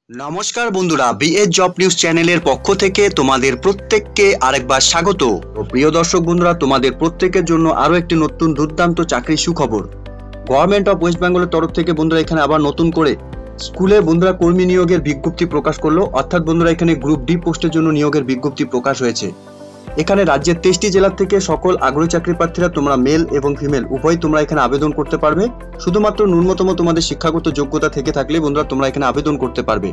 নমস্কার বন্ধুরা, BS job news চ্যানেলের পক্ষ থেকে তোমাদের প্রত্যেককে আরেকবার স্বাগত। প্রিয় দর্শক বন্ধুরা, তোমাদের প্রত্যেকের জন্য আরো একটি নতুন দুর্দান্ত চাকরির সুখবর। গভর্নমেন্ট অফ ওয়েস্ট বেঙ্গলের তরফ থেকে বন্ধুরা এখানে আবার নতুন করে স্কুলে বন্ধুরা কর্মী নিয়োগের বিজ্ঞপ্তি প্রকাশ করলো। অর্থাৎ বন্ধুরা এখানে গ্রুপ ডি পোস্টের জন্য নিয়োগের বিজ্ঞপ্তি প্রকাশ হয়েছে। এখানে রাজ্যের 23টি জেলা থেকে সকল আগ্রহী চাকরি প্রার্থীরা তোমরা মেল এবং ফিমেল উভয় তোমরা এখানে আবেদন করতে পারবে। শুধুমাত্র ন্যূনতম তোমাদের শিক্ষাগত যোগ্যতা থেকে থাকলে বন্ধুরা তোমরা এখানে আবেদন করতে পারবে।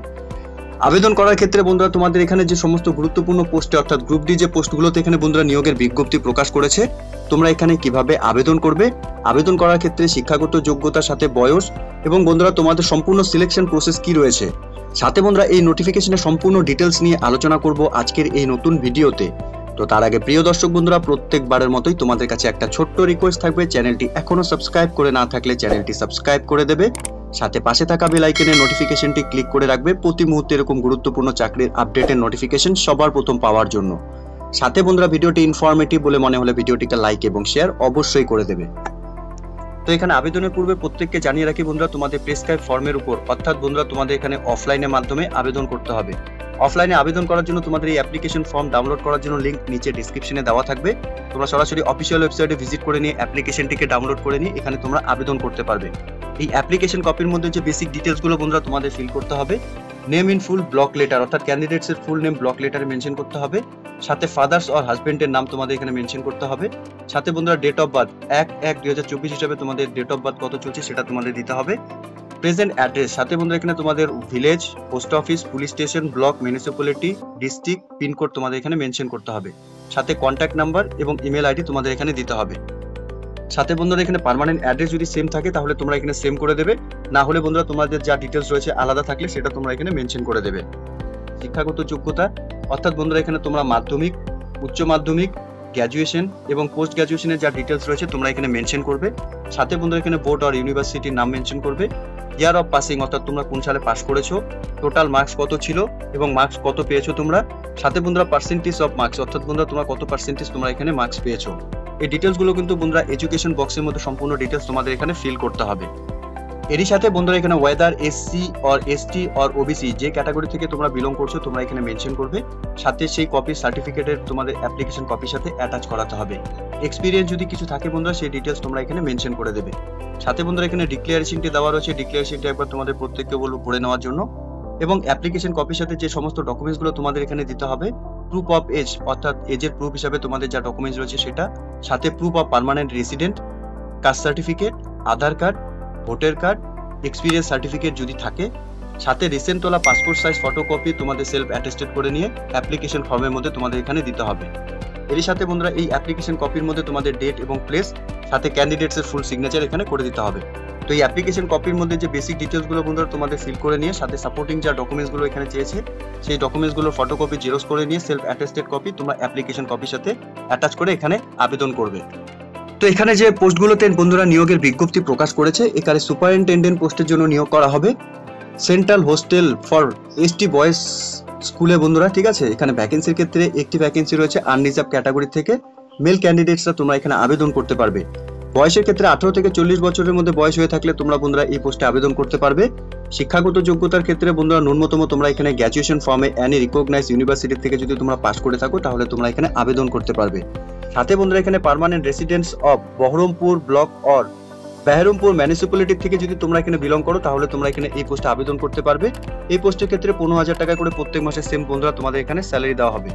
আবেদন করার ক্ষেত্রে বন্ধুরা তোমাদের এখানে যে সমস্ত গুরুত্বপূর্ণ পোস্টে অর্থাৎ গ্রুপ ডি যে পোস্টগুলোতে এখানে বন্ধুরা নিয়োগের বিজ্ঞপ্তি প্রকাশ করেছে, তোমরা এখানে কিভাবে আবেদন করবে, আবেদন করার ক্ষেত্রে শিক্ষাগত যোগ্যতার সাথে বয়স এবং বন্ধুরা তোমাদের সম্পূর্ণ সিলেকশন প্রসেস কি রয়েছে, সাথে বন্ধুরা এই নোটিফিকেশনের সম্পূর্ণ ডিটেলস নিয়ে আলোচনা করব আজকের এই নতুন ভিডিওতে। তো তার আগে প্রিয় দর্শক বন্ধুরা, প্রত্যেকবারের মতোই তোমাদের কাছে একটা ছোট্ট রিকোয়েস্ট থাকবে, চ্যানেলটি এখনো সাবস্ক্রাইব করে না থাকলে চ্যানেলটি সাবস্ক্রাইব করে দেবে, সাথে পাশে থাকা বেল আইকনের নোটিফিকেশনটি ক্লিক করে রাখবে প্রতি মুহূর্তে এরকম গুরুত্বপূর্ণ চাকরির আপডেটের নোটিফিকেশন সবার প্রথম পাওয়ার জন্য। সাথে বন্ধুরা ভিডিওটি ইনফরমেটিভ বলে মনে হলে ভিডিওটিকে লাইক এবং শেয়ার অবশ্যই করে দেবে। তো এখানে আবেদনের পূর্বে প্রত্যেককে জানিয়ে রাখি বন্ধুরা, তোমাদের প্রেসক্রাইব ফর্মের উপর অর্থাৎ বন্ধুরা তোমাদের এখানে অফলাইনের মাধ্যমে আবেদন করতে হবে। অফলাইনে আবেদন করার জন্য তোমাদের এই অ্যাপ্লিকেশন ফর্ম ডাউনলোড করার জন্য লিংক নিচে ডেসক্রিপশনে দেওয়া থাকবে। তোমরা সরাসরি অফিসিয়াল ওয়েবসাইটে ভিজিট করে নিয়ে অ্যাপ্লিকেশনটিকে ডাউনলোড করে নিয়ে এখানে তোমরা আবেদন করতে পারবে। এই অ্যাপ্লিকেশন কপির মধ্যে যে বেসিক ডিটেলসগুলো বন্ধুরা তোমাদের ফিল করতে হবে, name in full block letter অর্থাৎ ক্যান্ডিডেটস এর ফুল নেম ব্লক লেটারে মেনশন করতে হবে, সাথে ফাদার্স অর হাজবেন্ডের নাম তোমাদের এখানে মেনশন করতে হবে, সাথে বন্ধুরা ডেট অফ বার্থ 1/1/2024 হিসাবে তোমাদের ডেট অফ বার্থ কত চলছে সেটা তোমাদের দিতে হবে, প্রেজেন্ট অ্যাড্রেস, সাথে বন্ধুরা এখানে তোমাদের village, post office, police station, block, municipality, district, pincode তোমাদের এখানে মেনশন করতে হবে, সাথে কন্ট্যাক্ট নাম্বার এবং ইমেল আইডি তোমাদের এখানে দিতে হবে। সাথে বন্ধুরা এখানে পার্মানেন্ট অ্যাড্রেস যদি সেম থাকে তাহলে তোমরা এখানে সেম করে দেবে, না হলে বন্ধুরা তোমাদের যা ডিটেলস রয়েছে আলাদা থাকলে সেটা তোমরা এখানে মেনশন করে দেবে। শিক্ষাগত যোগ্যতা অর্থাৎ বন্ধুরা এখানে তোমরা মাধ্যমিক, উচ্চ মাধ্যমিক, গ্র্যাজুয়েশন এবং পোস্ট গ্র্যাজুয়েশনের যা ডিটেলস রয়েছে তোমরা এখানে মেনশন করবে। সাথে বন্ধুরা এখানে বোর্ড আর ইউনিভার্সিটির নাম মেনশন করবে, ইয়ার অফ পাসিং অর্থাৎ তোমরা কোন সালে পাস করেছো, টোটাল মার্কস কত ছিল এবং মার্কস কত পেয়েছো তোমরা, সাথে বন্ধুরা পার্সেন্টেজ অফ মার্কস অর্থাৎ বন্ধুরা তোমরা কত পার্সেন্টেজ তোমরা এখানে মার্কস পেয়েছো। এই ডিটেলস গুলো কিন্তু বন্ধুরা এডুকেশন বক্সের মধ্যে সম্পূর্ণ ডিটেলস তোমাদের এখানে ফিল করতে হবে। এরই সাথে বন্ধুরা এখানে weather SC or ST or OBC যে ক্যাটাগরি থেকে তোমরা বিলং করছো তোমরা এখানে মেনশন করবে, সাথে সেই কপি সার্টিফিকেটের তোমাদের অ্যাপ্লিকেশন কপির সাথে অ্যাটাচ করাতে হবে। এক্সপিরিয়েন্স যদি কিছু থাকে বন্ধুরা সেই ডিটেলস তোমরা এখানে মেনশন করে দেবে। সাথে বন্ধুরা এখানে ডিক্লারেশনটি দেওয়া রয়েছে, ডিক্লারেশনটি একবার তোমাদের প্রত্যেককে বলবো পড়ে নেওয়ার জন্য। এবং অ্যাপ্লিকেশন কপির সাথে যে সমস্ত ডকুমেন্টস গুলো তোমাদের এখানে দিতে হবে, প্রুফ অফ এজ অর্থাৎ এজের প্রুফ হিসাবে তোমাদের যা ডকুমেন্টস রয়েছে সেটা, সাথে proof of permanent resident, caste certificate, Aadhaar card, voter card, experience certificate যদি থাকে, সাথে রিসেন্ট তোলা পাসপোর্ট সাইজ ফটোকপি তোমাদের সেলফ অ্যাটেস্টেড করে নিয়ে অ্যাপ্লিকেশন ফর্মের মধ্যে তোমাদের এখানে দিতে হবে। এর সাথে বন্ধুরা এই অ্যাপ্লিকেশন কপির মধ্যে তোমাদের ডেট এবং প্লেস, সাথে ক্যান্ডিডেটস এর ফুল সিগনেচার এখানে করে দিতে হবে। তো এই অ্যাপ্লিকেশন কপির মধ্যে যে বেসিক ডিটেলস গুলো বন্ধুরা তোমাদের ফিল করে নিয়ে সাথে সাপোর্টিং যা ডকুমেন্টস গুলো এখানে চেয়েছে সেই ডকুমেন্টস গুলোর ফটোকপি জেরক্স করে নিয়ে সেলফ অ্যাটেস্টেড কপি তোমরা অ্যাপ্লিকেশন কপির সাথে অ্যাটাচ করে এখানে আবেদন করবে। তো এখানে যে পোস্টগুলোতে বন্ধুরা নিয়োগের বিজ্ঞপ্তি প্রকাশ করেছে, এখানে সুপারিনটেন্ডেন্ট পোস্টের জন্য নিয়োগ করা হবে central hostel for ST boys স্কুলে বন্ধুরা, ঠিক আছে। এখানে ভ্যাকেন্সির ক্ষেত্রে একটি ভ্যাকেন্সি রয়েছে আনরিজার্ভ ক্যাটাগরি থেকে, মেল ক্যান্ডিডেটসরা তোমরা এখানে আবেদন করতে পারবে। বয়সের ক্ষেত্রে 18 থেকে 40 বছরের মধ্যে বয়স হয়ে থাকলে তোমরা বন্ধুরা এই পোস্টে আবেদন করতে পারবে। শিক্ষাগত যোগ্যতার ক্ষেত্রে বন্ধুরা ন্যূনতম তোমরা এখানে গ্র্যাজুয়েশন ফর্মে এনি রিকগনাইজড ইউনিভার্সিটি থেকে যদি তোমরা পাস করে থাকো তাহলে তোমরা এখানে আবেদন করতে পারবে। সাথে বন্ধুরা এখানে permanent residence of Baharampur block or Behrampur municipality থেকে যদি তোমরা এখানে বিলং করো তাহলে তোমরা এখানে এই পোস্টে আবেদন করতে পারবে। এই পোস্টের ক্ষেত্রে 15,000 টাকা করে প্রত্যেক মাসে সেম বন্ধুরা তোমাদের এখানে স্যালারি দেওয়া হবে।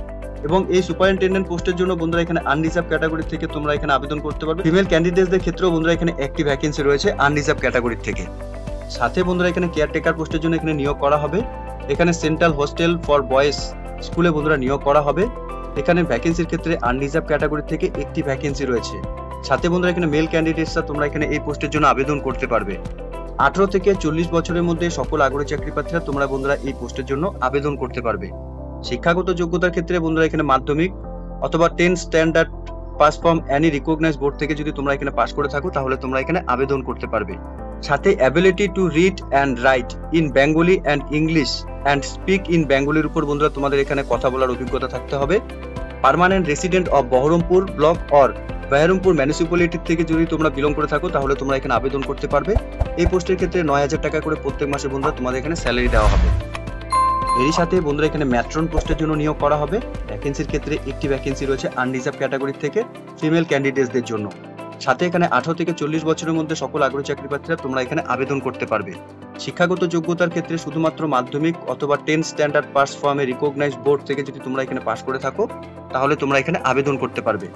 এবং এই সুপারিনটেন্ডেন্ট পোস্টের জন্য বন্ধুরা এখানে আনরিজার্ভ ক্যাটাগরি থেকে তোমরা এখানে আবেদন করতে পারবে। ফিমেল ক্যান্ডিডেটসদের ক্ষেত্রেও বন্ধুরা এখানে একটি ভ্যাকেন্সি রয়েছে আনরিজার্ভ ক্যাটাগরি থেকে। সাথে বন্ধুরা এখানে কেয়ারটেকার পোস্টের জন্য এখানে নিয়োগ করা হবে। এখানে সেন্ট্রাল হোস্টেল ফর বয়েজ স্কুলে বন্ধুরা নিয়োগ করা হবে। এখানে ভ্যাকেন্সির ক্ষেত্রে আনরিজার্ভ ক্যাটাগরি থেকে একটি ভ্যাকেন্সি রয়েছে। সাথে বন্ধুরা এখানে মেল ক্যান্ডিডেটসরা তোমরা এখানে এই পোস্টের জন্য আবেদন করতে পারবে। 18 থেকে 40 বছরের মধ্যে সকল আগ্রহী চাকরি প্রার্থীরা তোমরা বন্ধুরা এই পোস্টের জন্য আবেদন করতে পারবে। শিক্ষাগত যোগ্যতার ক্ষেত্রে বন্ধুরা এখানে মাধ্যমিক অথবা 10 standard pass from any recognised board থেকে যদি তোমরা এখানে পাস করে থাকো তাহলে তোমরা এখানে আবেদন করতে পারবে। সাথে ability to read and write in Bengali and English and speak in বেঙ্গলির উপর বন্ধুরা তোমাদের এখানে কথা বলার অভিজ্ঞতা থাকতে হবে। Permanent resident of Baharampur block or Behrampur municipality থেকে যদি তোমরা বিলং করে থাকো তাহলে তোমরা এখানে আবেদন করতে পারবে। এই পোস্টের ক্ষেত্রে 9,000 টাকা করে প্রত্যেক মাসে বন্ধুরা তোমাদের এখানে স্যালারি দেওয়া হবে। এরই সাথে বন্ধুরা এখানে ম্যাট্রন পোস্টের জন্য নিয়োগ করা হবে। ভ্যাকেন্সির ক্ষেত্রে একটি ভ্যাকেন্সি রয়েছে আনরিজার্ভ ক্যাটাগরি থেকে ফিমেল ক্যান্ডিডেটসদের জন্য। সাথে এখানে 18 থেকে 40 বছরের মধ্যে সকল আগ্রহী চাকরিপ্রার্থীরা তোমরা এখানে আবেদন করতে পারবে। শিক্ষাগত যোগ্যতার ক্ষেত্রে শুধুমাত্র মাধ্যমিক অথবা 10 স্ট্যান্ডার্ড পাস ফর্মে রিকগনাইজড বোর্ড থেকে যদি তোমরা এখানে পাস করে থাকো তাহলে তোমরা এখানে আবেদন করতে পারবে।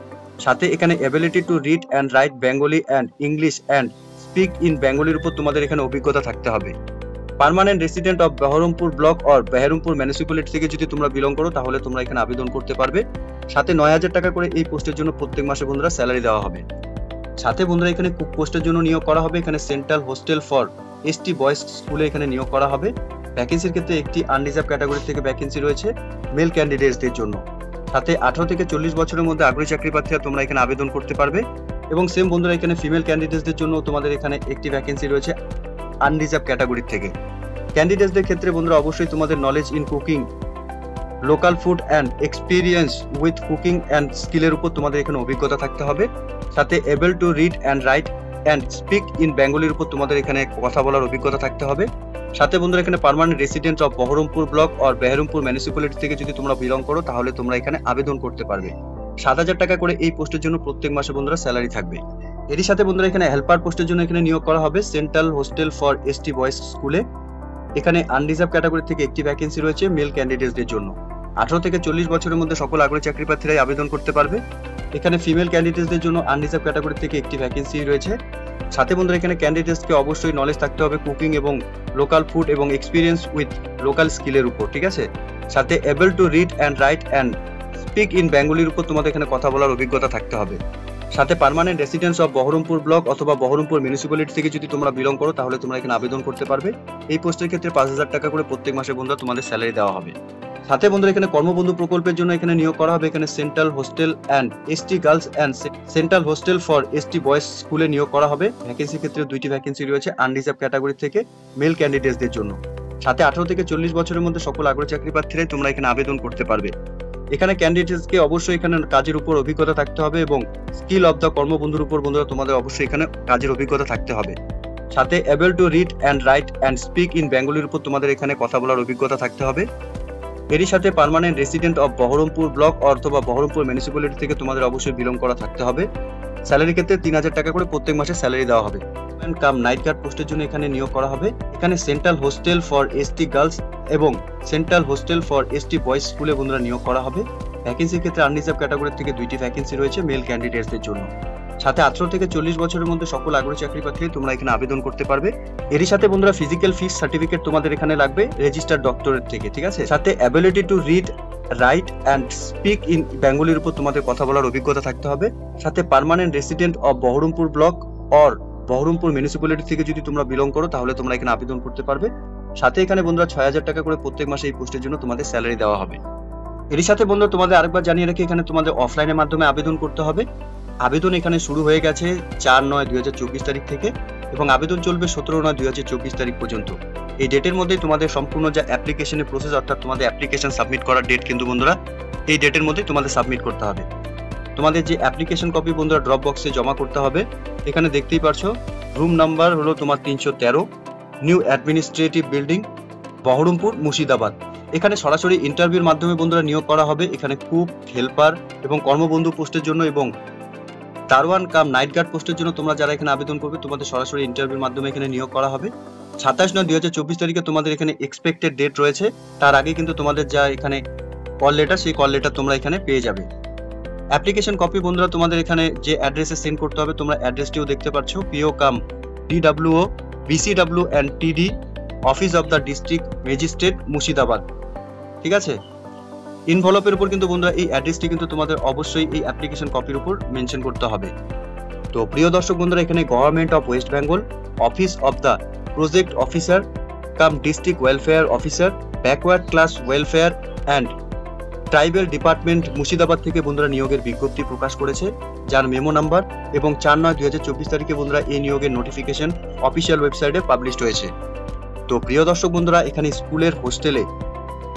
সাথে এখানে ability to read and write Bengali and English and speak in বেঙ্গলির উপর তোমাদের এখানে অভিজ্ঞতা থাকতে হবে। Permanent resident of Baharampur block or Behrampur municipality থেকে যদি তোমরা বিলং করো তাহলে তোমরা এখানে আবেদন করতে পারবে। সাথে 9000 টাকা করে এই পোস্টের জন্য প্রত্যেক মাসে বন্ধুরা স্যালারি দেওয়া হবে। সাথে বন্ধুরা এখানে কুক পোস্টের জন্য নিয়োগ করা হবে। এখানে central hostel for ST boys স্কুলে এখানে নিয়োগ করা হবে। ভ্যাকেন্সির ক্ষেত্রে একটি আনরিজার্ভ ক্যাটাগরি থেকে ভ্যাকেন্সি রয়েছে মেল ক্যান্ডিডেটসদের জন্য। সাথে 18 থেকে 40 বছরের মধ্যে আগ্রহী চাকরিপ্রার্থীরা তোমরা এখানে আবেদন করতে পারবে। এবং সেম বন্ধুরা এখানে ফিমেল ক্যান্ডিডেটসদের জন্য তোমাদের এখানে একটি ভ্যাকেন্সি রয়েছে আনরিজার্ভ ক্যাটাগরি থেকে। ক্যান্ডিডেটসদের ক্ষেত্রে বন্ধুরা অবশ্যই তোমাদের knowledge in cooking, local food and experience with cooking and স্কিলের উপর তোমাদের এখানে অভিজ্ঞতা থাকতে হবে। সাথে able to read and write and speak in বেঙ্গলির উপর তোমাদের এখানে কথা বলার অভিজ্ঞতা থাকতে হবে। সাথে বন্ধুরা এখানে permanent resident of Baharampur block or Behrampur municipality থেকে যদি তোমরা বিলং করো তাহলে তোমরা এখানে আবেদন করতে পারবে। 7000 টাকা করে এই পোস্টের জন্য প্রত্যেক মাসে বন্ধুরা স্যালারি থাকবে। এরই সাথে বন্ধুরা এখানে হেল্পার পোস্টের জন্য এখানে নিয়োগ করা হবে central hostel for ST boys স্কুলে। এখানে আনরিজার্ভ ক্যাটাগরি থেকে একটি ভ্যাকেন্সি রয়েছে মেল ক্যান্ডিডেটসদের জন্য। 18 থেকে 40 বছরের মধ্যে সকল আগ্রহী চাকরিপ্রার্থীরাই আবেদন করতে পারবে। এখানে ফিমেল ক্যান্ডিডেটসদের জন্য আনরিজার্ভ ক্যাটাগরি থেকে একটি ভ্যাকেন্সি রয়েছে। সাথে বন্ধুরা এখানে ক্যান্ডিডেটসকে অবশ্যই নলেজ থাকতে হবে কুকিং এবং লোকাল ফুড এবং এক্সপিরিয়েন্স উইথ লোকাল স্কিলের উপর, ঠিক আছে। সাথে able to read and write and speak in বেঙ্গলির উপর তোমাদের এখানে কথা বলার অভিজ্ঞতা থাকতে হবে। সাথে permanent residence of Baharampur block অথবা বহরমপুর মিউনিসিপ্যালিটি থেকে যদি তোমরা বিলং করো তাহলে তোমরা এখানে আবেদন করতে পারবে। এই পোস্টের ক্ষেত্রে 5000 টাকা করে প্রত্যেক মাসে বন্ধুরা তোমাদের স্যালারি দেওয়া হবে। সাথে বন্ধুরা এখানে কর্মবন্ধু প্রকল্পের জন্য এখানে নিয়োগ করা হবে। এখানে central hostel and ST girls and central hostel for ST boys স্কুলে নিয়োগ করা হবে। ভ্যাকেন্সির ক্ষেত্রে দুইটি ভ্যাকেন্সি রয়েছে আনরিজার্ভ ক্যাটাগরি থেকে মেল ক্যান্ডিডেটসদের জন্য। সাথে 18 থেকে 40 বছরের মধ্যে সকল আগ্রহী চাকরিপ্রার্থীরাই তোমরা এখানে আবেদন করতে পারবে। এখানে ক্যান্ডিডেটসকে অবশ্যই এখানে কাজের উপর অভিজ্ঞতা থাকতে হবে এবং স্কিল অফ দ্য কর্মবন্ধুর উপর বন্ধুরা তোমাদের অবশ্যই এখানে কাজের অভিজ্ঞতা থাকতে হবে। সাথে able to read and write and speak in বেঙ্গলির উপর তোমাদের এখানে কথা বলার অভিজ্ঞতা থাকতে হবে। এরই সাথে permanent resident of Baharampur block অথবা বহরমপুর মিউনিসিপ্যালিটি থেকে তোমাদের অবশ্যই বিলং করা থাকতে হবে। স্যালারি ক্ষেত্রে 3000 টাকা করে প্রত্যেক মাসে স্যালারি দেওয়া হবে। কাম নাইট গার্ড পোস্টের জন্য এখানে নিয়োগ করা হবে। এখানে central hostel for ST girls এবং central hostel for ST boys স্কুলে বন্ধুরা নিয়োগ করা হবে। ভ্যাকেন্সির ক্ষেত্রে আনরিজার্ভ ক্যাটাগরি থেকে দুইটি ভ্যাকেন্সি রয়েছে মেল ক্যান্ডিডেটসদের জন্য। সাথে 18 থেকে 40 বছরের মধ্যে সকল আগ্রহী চাকরিপ্রার্থী তোমরা এখানে আবেদন করতে পারবে। এরই সাথে বন্ধুরা ফিজিক্যাল ফিট সার্টিফিকেট তোমাদের এখানে লাগবে রেজিস্টার্ড ডক্টরেট থেকে, ঠিক আছে। সাথে ability to read write and speak in বেঙ্গলির উপর তোমাদের কথা বলার অভিজ্ঞতা থাকতে হবে। সাথে permanent resident of Baharampur block or Baharampur municipality থেকে যদি তোমরা বিলং করো তাহলে তোমরা এখানে আবেদন করতে পারবে। সাথে এখানে বন্ধুরা 6000 টাকা করে প্রত্যেক মাসে এই পোস্টের জন্য তোমাদের স্যালারি দেওয়া হবে। এর সাথে বন্ধুরা তোমাদের আরেকবার জানিয়ে রাখি এখানে তোমাদের অফলাইনের মাধ্যমে আবেদন করতে হবে। আবেদন এখানে শুরু হয়ে গেছে 4/9/2024 তারিখ থেকে এবং আবেদন চলবে 17/9/2024 তারিখ পর্যন্ত। এই ডেটের মধ্যেই তোমাদের সম্পূর্ণ যা অ্যাপ্লিকেশনের প্রসেস অর্থাৎ তোমাদের অ্যাপ্লিকেশন সাবমিট করার ডেট কিন্তু বন্ধুরা এই ডেটের মধ্যেই তোমাদের সাবমিট করতে হবে। তোমাদের যে অ্যাপ্লিকেশন কপি বন্ধুরা ড্রপ বক্সে জমা করতে হবে। এখানে দেখতেই পারছো রুম নাম্বার হলো তোমার 313, new administrative building, Baharampur, Murshidabad. এখানে সরাসরি ইন্টারভিউর মাধ্যমে বন্ধুরা নিয়োগ করা হবে। এখানে কুক, হেল্পার এবং কর্মবন্ধু পোস্টের জন্য এবং দারোয়ান কাম নাইট গার্ড পোস্টের জন্য তোমরা যারা এখানে আবেদন করবে তোমাদের সরাসরি ইন্টারভিউর মাধ্যমে এখানে নিয়োগ করা হবে। 27/9/2024 তারিখে তোমাদের এখানে এক্সপেক্টেড ডেট রয়েছে। তার আগে কিন্তু তোমাদের যা এখানে কল লেটার সেই কল লেটার তোমরা এখানে পেয়ে যাবে। অ্যাপ্লিকেশন কপি বন্ধুরা তোমাদের এখানে যে অ্যাড্রেসে সেন্ড করতে হবে তোমরা অ্যাড্রেসটিও দেখতে পাচ্ছ, পিও কাম DWO BCW and TD office of the district magistrate Murshidabad, ঠিক আছে। ইনভলপের উপর কিন্তু বন্ধুরা এই অ্যাড্রেসটি কিন্তু তোমাদের অবশ্যই এই অ্যাপ্লিকেশন কপির উপর মেনশন করতে হবে। তো প্রিয় দর্শক বন্ধুরা এখানে government of West Bengal office of the project officer come district welfare officer backward class welfare and tribal department Murshidabad থেকে বন্ধুরা নিয়োগের বিজ্ঞপ্তি প্রকাশ করেছে, যার মেমো নাম্বার এবং 4/9/2024 তারিখে বন্ধুরা এই নিয়োগের নোটিফিকেশন অফিসিয়াল ওয়েবসাইটে পাবলিশড হয়েছে। তো প্রিয় দর্শক বন্ধুরা এখানে স্কুলের হোস্টেলে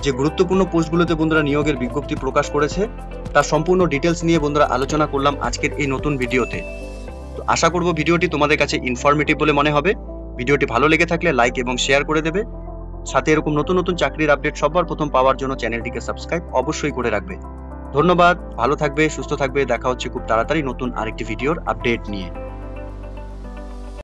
যে গুরুত্বপূর্ণ পোস্টগুলোতে বন্ধুরা নিয়োগের বিজ্ঞপ্তি প্রকাশ করেছে তার সম্পূর্ণ ডিটেলস নিয়ে বন্ধুরা আলোচনা করলাম আজকের এই নতুন ভিডিওতে। তো আশা করব ভিডিওটি তোমাদের কাছে ইনফরমেটিভ বলে মনে হবে। ভিডিওটি ভালো লেগে থাকলে লাইক এবং শেয়ার করে দেবে। সাথে এরকম নতুন নতুন চাকরির আপডেট সবার প্রথম পাওয়ার জন্য চ্যানেলটিকে সাবস্ক্রাইব অবশ্যই করে রাখবে। ধন্যবাদ, ভালো থাকবে, সুস্থ থাকবে। দেখা হচ্ছে খুব তাড়াতাড়ি নতুন আরেকটি ভিডিওর আপডেট নিয়ে।